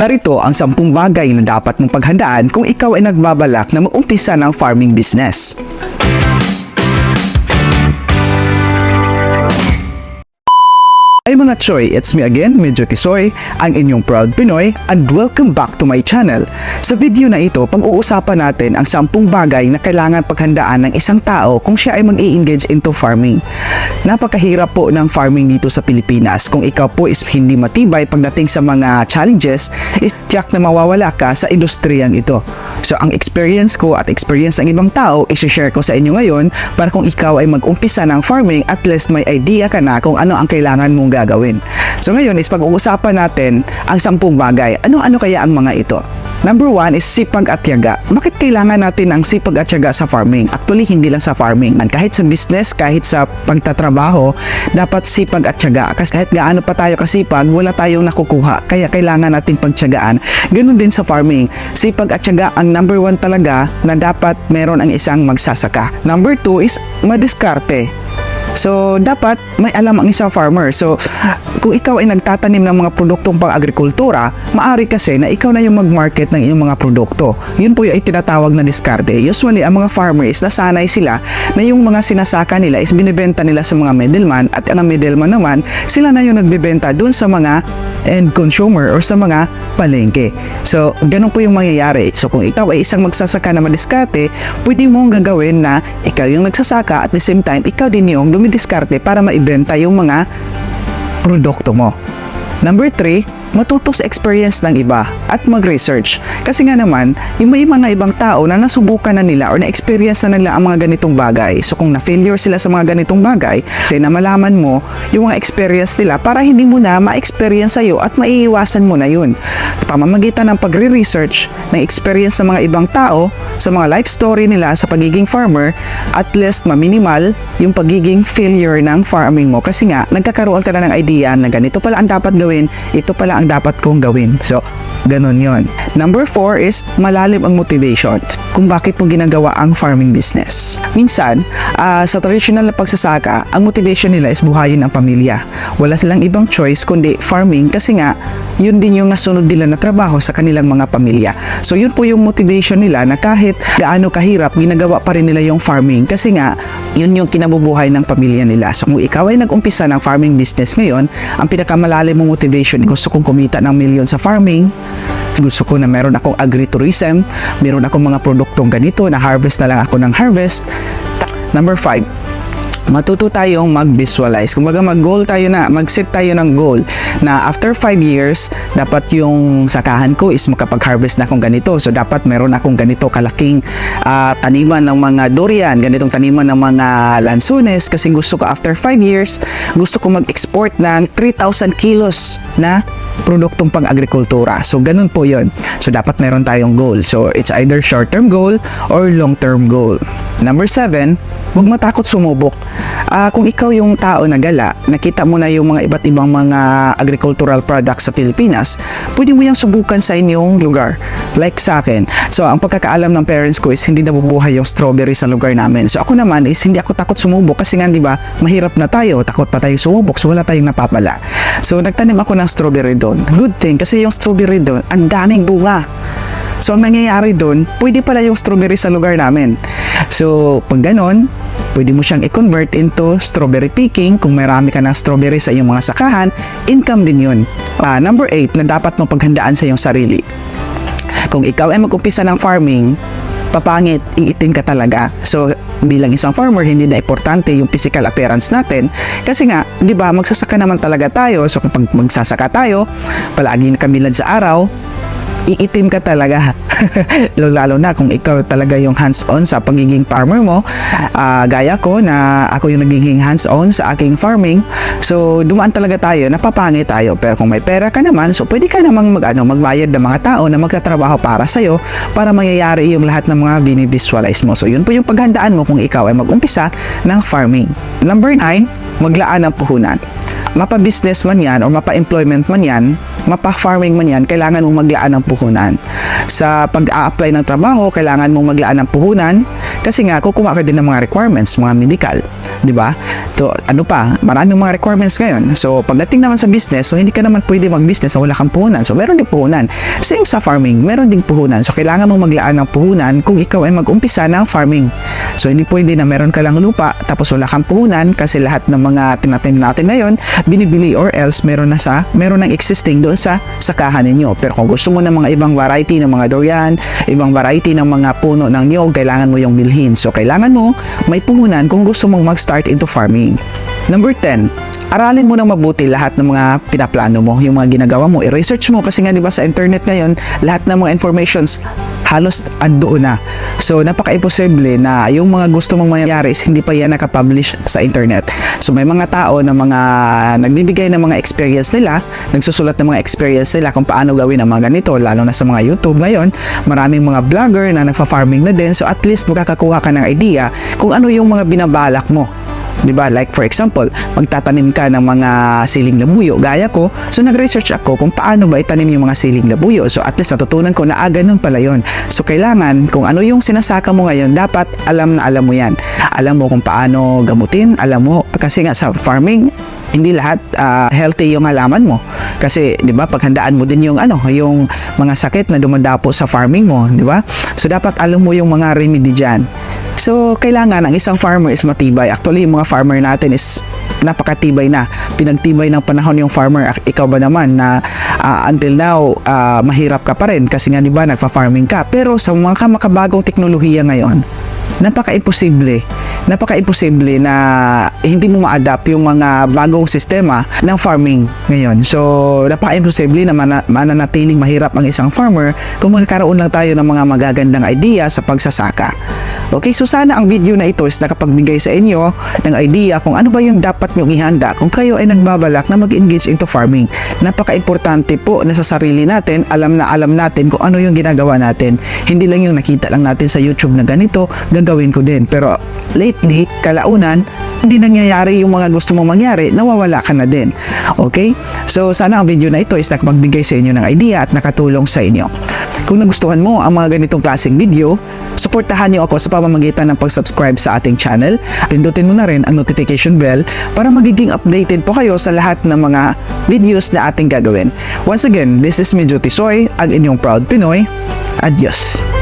Narito ang 10 bagay na dapat mong paghandaan kung ikaw ay nagbabalak na mag-umpisa ng farming business. Ay mga Choy, it's me again, Medyo Tisoy, ang inyong proud Pinoy, and welcome back to my channel. Sa video na ito, pag-uusapan natin ang 10 bagay na kailangan paghandaan ng isang tao kung siya ay mag-i-engage into farming. Napakahirap po ng farming dito sa Pilipinas. Kung ikaw po is hindi matibay pagdating sa mga challenges, is tiyak na mawawala ka sa industriyang ito. So ang experience ko at experience ng ibang tao, isi-share ko sa inyo ngayon para kung ikaw ay mag-umpisa ng farming, at least may idea ka na kung ano ang kailangan mong gagawin. So ngayon is pag-uusapan natin ang 10 bagay. Ano-ano kaya ang mga ito? Number 1 is sipag at tiyaga. Bakit kailangan natin ang sipag at tiyaga sa farming? Actually, hindi lang sa farming. Kahit sa business, kahit sa pagtatrabaho, dapat sipag at tiyaga. Kasi kahit gaano pa tayo kasipag, wala tayong nakukuha. Kaya kailangan natin pagtiyagaan. Ganun din sa farming. Sipag at tiyaga ang number 1 talaga na dapat meron ang isang magsasaka. Number 2 is madiskarte. So, dapat may alam ang isang farmer. So, kung ikaw ay nagtatanim ng mga produktong pang-agrikultura, maari kasi na ikaw na yung mag-market ng iyong mga produkto. Yun po yung ay tinatawag na diskarte. Usually, ang mga farmers, nasanay sila na yung mga sinasaka nila is binibenta nila sa mga middleman, at ang middleman naman, sila na yung nagbibenta dun sa mga end consumer or sa mga palengke. So, ganun po yung mangyayari. So, kung ikaw ay isang magsasaka na madiskarte, pwede mong gagawin na ikaw yung nagsasaka at the same time, ikaw din yung dumidiskarte para maibenta yung mga produkto mo. Number 3, matuto sa experience ng iba at mag-research. Kasi nga naman, yung may mga ibang tao na nasubukan na nila or na-experience na nila ang mga ganitong bagay. So kung na-failure sila sa mga ganitong bagay, na malaman mo yung mga experience nila para hindi mo na ma-experience sa'yo at maiiwasan mo na yun. Pamamagitan ng pagre-research ng experience ng mga ibang tao sa mga life story nila sa pagiging farmer, at least ma-minimal yung pagiging failure ng farming mo. Kasi nga, nagkakaroon ka na ng idea na ganito pala ang dapat gawin, ito pala ang dapat kong gawin. So, ganun yon. Number 4 is malalim ang motivation kung bakit mo ginagawa ang farming business. Minsan, sa traditional na pagsasaka, ang motivation nila is buhayin ang pamilya. Wala silang ibang choice kundi farming kasi nga, yun din yung nasunod nila na trabaho sa kanilang mga pamilya. So, yun po yung motivation nila na kahit gaano kahirap, ginagawa pa rin nila yung farming kasi nga, yun yung kinabubuhay ng pamilya nila. So, kung ikaw ay nag-umpisa ng farming business ngayon, ang pinakamalalim mong motivation, gusto kong kumita ng milyon sa farming, gusto ko na meron akong agritourism, meron akong mga produktong ganito, na harvest na lang ako ng harvest. Number 5, matuto tayong mag-visualize. Kumbaga mag-goal tayo na, mag-set tayo ng goal na after 5 years, dapat yung sakahan ko is makapag-harvest na akong ganito. So dapat meron akong ganito kalaking taniman ng mga durian, ganitong taniman ng mga lansones, kasi gusto ko after 5 years, gusto ko mag-export ng 3,000 kilos na produktong pang-agrikultura. So, ganun po yun. So, dapat meron tayong goal. So, it's either short-term goal or long-term goal. Number 7, huwag matakot sumubok. Kung ikaw yung tao na gala, nakita mo na yung mga iba't ibang mga agricultural products sa Pilipinas, pwede mo yung subukan sa inyong lugar. Like sa akin. So, ang pagkakaalam ng parents ko is hindi nabubuhay yung strawberry sa lugar namin. So, ako naman is hindi ako takot sumubok kasi nga, di ba, mahirap na tayo, takot pa tayo sumubok, so wala tayong napapala. So, nagtanim ako ng strawberry doon. Good thing, kasi yung strawberry doon, ang daming bunga. So, ang nangyayari doon, pwede pala yung strawberry sa lugar namin. So, pag ganon, pwede mo siyang i-convert into strawberry picking. Kung marami ka ng strawberry sa iyong mga sakahan, income din yun. Number 8, na dapat mong paghandaan sa iyong sarili. Kung ikaw ay mag-umpisa ng farming, papangit, iitim ka talaga. So, bilang isang farmer, hindi na importante yung physical appearance natin. Kasi nga, di ba, magsasaka naman talaga tayo. So, kapag magsasaka tayo, palagi nakamilan sa araw, iitim ka talaga. Lalo na kung ikaw talaga yung hands-on sa pagiging farmer mo. Gaya ko na ako yung nagiging hands-on sa aking farming. So, dumaan talaga tayo, napapangit tayo. Pero kung may pera ka naman, so pwede ka namang magbayad ng mga tao na magtatrabaho para sa'yo para mangyayari yung lahat ng mga binivisualize mo. So, yun po yung paghandaan mo kung ikaw ay mag-umpisa ng farming. Number 9, maglaan ng puhunan. Mapa-business man yan o mapa-employment man yan, mapa-farming man yan, kailangan mong maglaan ng puhunan. Sa pag-a-apply ng trabaho, kailangan mong maglaan ng puhunan kasi nga kukuha ka din ng mga requirements, mga medical, di ba? To ano pa, maraming mga requirements ngayon. So pagdating naman sa business, so hindi ka naman pwede mag-business na wala kang puhunan. So meron din puhunan. Same sa farming, meron ding puhunan. So kailangan mong maglaan ng puhunan kung ikaw ay mag-umpisa ng farming. So hindi pwede na meron ka lang lupa tapos wala kang puhunan kasi lahat ng mga tinatim natin ngayon binibili or else meron ng existing doon sa sakahan ninyo. Pero kung gusto mo ng mga ibang variety ng mga durian, ibang variety ng mga puno ng niyog, kailangan mo yung bilhin. So kailangan mo may puhunan kung gusto mong mag-start into farming. Number 10, aralin mo ng mabuti lahat ng mga pinaplano mo, yung mga ginagawa mo, i-research mo kasi nga 'di ba sa internet ngayon, lahat ng mga informations halos andoon na. So napaka-imposible na yung mga gusto mong mangyari is hindi pa yan nakapublish sa internet. So may mga tao na mga nagbibigay ng mga experience nila, nagsusulat ng mga experience nila kung paano gawin ang mga ganito, lalo na sa mga YouTube ngayon, maraming mga vlogger na nagfa-farming na din, so at least makakakuha ka ng idea kung ano yung mga binabalak mo. Diba? Like for example, magtatanim ka ng mga siling labuyo, gaya ko, so nag-research ako kung paano ba itanim yung mga siling labuyo. So at least natutunan ko na ganun pala yun. So kailangan, kung ano yung sinasaka mo ngayon, dapat alam na alam mo yan. Alam mo kung paano gamutin, alam mo, kasi nga sa farming, hindi lahat healthy yung halaman mo. Kasi, 'di ba, paghandaan mo din yung yung mga sakit na dumadapo sa farming mo, 'di ba? So dapat alam mo yung mga remedy diyan. So kailangan ang isang farmer is matibay. Actually, yung mga farmer natin is napakatibay na. Pinagtibay ng panahon yung farmer. Ikaw ba naman na until now mahirap ka pa rin kasi nga 'di ba nagfa-farming ka. Pero sa mga makabagong teknolohiya ngayon, napaka-imposible na hindi mo ma-adapt yung mga bagong sistema ng farming ngayon. So, napaka-imposible na mananatiling mahirap ang isang farmer kung magkaroon lang tayo ng mga magagandang idea sa pagsasaka. Okay, so sana ang video na ito is nakapagbigay sa inyo ng idea kung ano ba yung dapat nyong ihanda kung kayo ay nagbabalak na mag-engage into farming. Napaka-importante po na sa sarili natin, alam natin kung ano yung ginagawa natin. Hindi lang yung nakita lang natin sa YouTube na ganito, gagawin ko din. Pero lately, kalaunan, hindi nangyayari yung mga gusto mong mangyari, nawawala ka na din. Okay? So, sana ang video na ito is nakapagbigay sa inyo ng idea at nakatulong sa inyo. Kung nagustuhan mo ang mga ganitong klaseng video, suportahan niyo ako sa pamamagitan ng pag-subscribe sa ating channel. Pindutin mo na rin ang notification bell para magiging updated po kayo sa lahat ng mga videos na ating gagawin. Once again, this is Medyo Tisoy, ang inyong proud Pinoy. Adios!